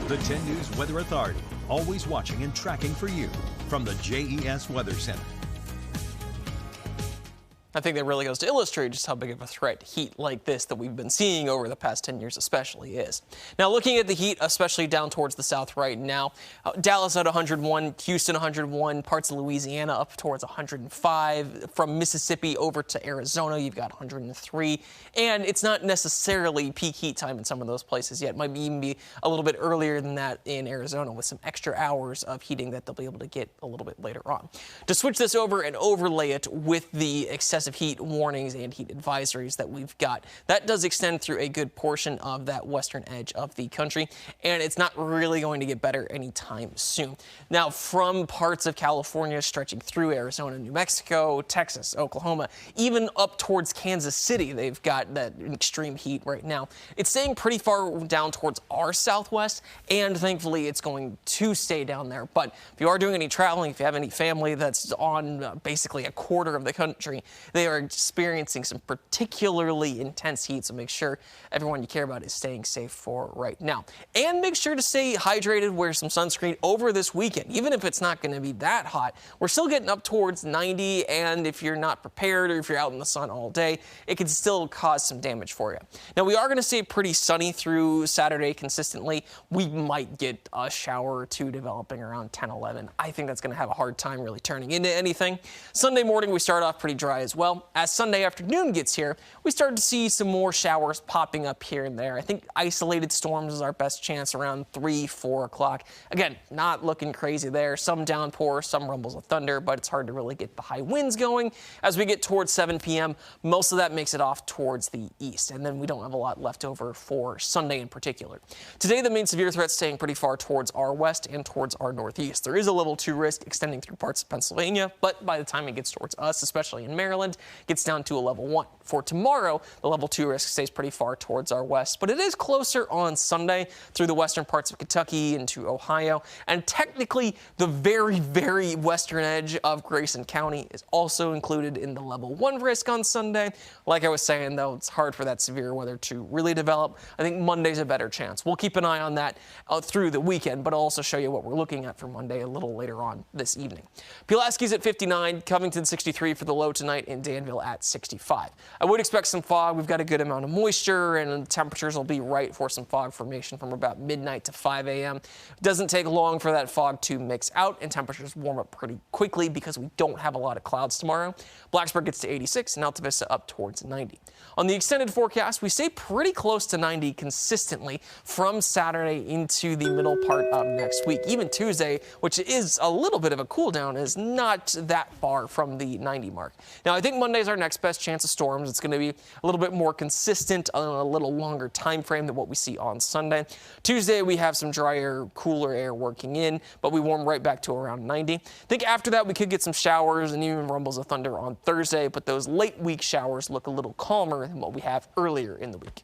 The 10 News Weather Authority, always watching and tracking for you from the JES Weather Center. I think that really goes to illustrate just how big of a threat heat like this that we've been seeing over the past 10 years especially is. Now, looking at the heat, especially down towards the south right now, Dallas at 101, Houston 101, parts of Louisiana up towards 105. From Mississippi over to Arizona, you've got 103. And it's not necessarily peak heat time in some of those places yet. It might even be a little bit earlier than that in Arizona with some extra hours of heating that they'll be able to get a little bit later on. To switch this over and overlay it with the excessive heat warnings and heat advisories that we've got. That does extend through a good portion of that western edge of the country, and it's not really going to get better anytime soon. Now, from parts of California stretching through Arizona, New Mexico, Texas, Oklahoma, even up towards Kansas City, they've got that extreme heat right now. It's staying pretty far down towards our southwest, and thankfully it's going to stay down there. But if you are doing any traveling, if you have any family that's on basically a quarter of the country, they are experiencing some particularly intense heat, so make sure everyone you care about is staying safe for right now. And make sure to stay hydrated, wear some sunscreen over this weekend. Even if it's not going to be that hot, we're still getting up towards 90, and if you're not prepared or if you're out in the sun all day, it can still cause some damage for you. Now, we are going to stay pretty sunny through Saturday consistently. We might get a shower or two developing around 10, 11. I think that's going to have a hard time really turning into anything. Sunday morning, we start off pretty dry as well. As Sunday afternoon gets here, we start to see some more showers popping up here and there. I think isolated storms is our best chance around 3, 4 o'clock. Again, not looking crazy there. Some downpour, some rumbles of thunder, but it's hard to really get the high winds going. As we get towards 7 p.m., most of that makes it off towards the east, and then we don't have a lot left over for Sunday in particular. Today, the main severe threat staying pretty far towards our west and towards our northeast. There is a level 2 risk extending through parts of Pennsylvania, but by the time it gets towards us, especially in Maryland, gets down to a level 1. For tomorrow, the level 2 risk stays pretty far towards our west, but it is closer on Sunday through the western parts of Kentucky into Ohio. And technically, the very, very western edge of Grayson County is also included in the level 1 risk on Sunday. Like I was saying, though, it's hard for that severe weather to really develop. I think Monday's a better chance. We'll keep an eye on that through the weekend, but I'll also show you what we're looking at for Monday a little later on this evening. Pulaski's at 59, Covington 63 for the low tonight, and Danville at 65. I would expect some fog. We've got a good amount of moisture, and temperatures will be right for some fog formation from about midnight to 5 a.m. It doesn't take long for that fog to mix out, and temperatures warm up pretty quickly because we don't have a lot of clouds tomorrow. Blacksburg gets to 86, and Alta Vista up towards 90. On the extended forecast, we stay pretty close to 90 consistently from Saturday into the middle part of next week. Even Tuesday, which is a little bit of a cool down, is not that far from the 90 mark. Now, I think Monday's our next best chance of storms. It's going to be a little bit more consistent on a little longer time frame than what we see on Sunday. Tuesday, we have some drier, cooler air working in, but we warm right back to around 90. I think after that, we could get some showers and even rumbles of thunder on Thursday, but those late week showers look a little calmer than what we have earlier in the week.